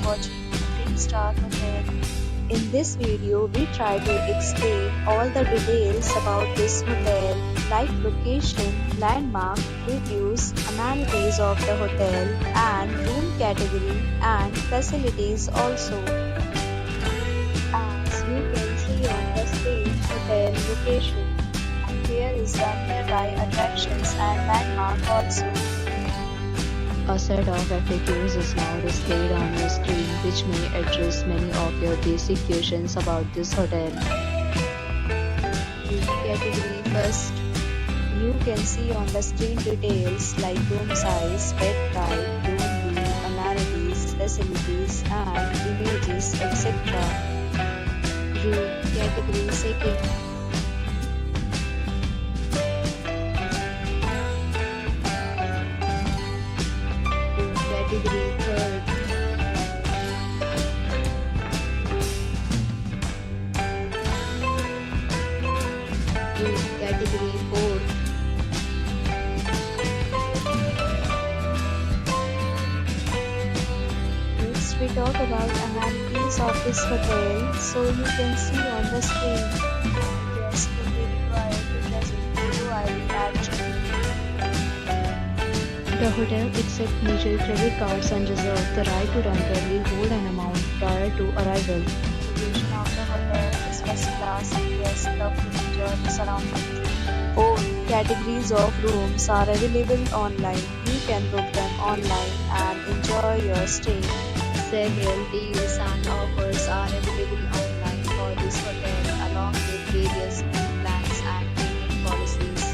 watching 3-star hotel. In this video, we try to explain all the details about this hotel, like location, landmark, reviews, amenities of the hotel, and room category and facilities also. As you can see on the screen, hotel location. Here is the nearby attractions and landmark also. A set of FAQs is now displayed on your screen, which may address many of your basic questions about this hotel. Room category first. You can see on the screen details like room size, bed type, room view, amenities, facilities, and images, etc. Room category second. Category third. Room category fourth. Next we talk about amenities of this hotel. So you can see on the screen. Guests will be required to present photo ID at check-in. The hotel accepts major credit cards and reserves the right to temporarily hold an amount prior to arrival. Location of the hotel is first class and guests love to enjoy the surroundings. All categories of rooms are available online. You can book them online and enjoy your stay. Several deals and offers are available online for this hotel along with various plans and payment policies.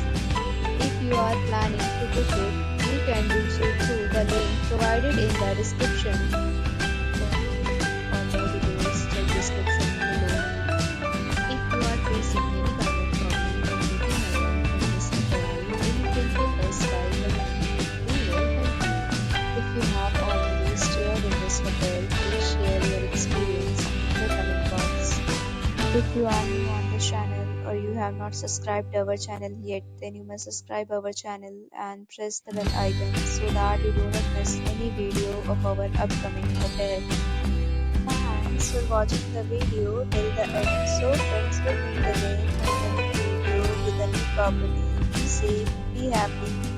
If you are planning to book it, you can do so through the link provided in the description. For more details, check description below. If you are facing any kind of problem when booking a room in this hotel, then you can help us by commenting. We will help you. If you have already stayed in this hotel, please share your experience in the comment box. If you are new on this channel or you have not subscribed our channel yet, then you must subscribe our channel and press the bell icon so that you do not miss any video of our upcoming hotel. Thanks for watching the video till the end. So friends, will meet again in the new video with a new property. Be safe, be happy.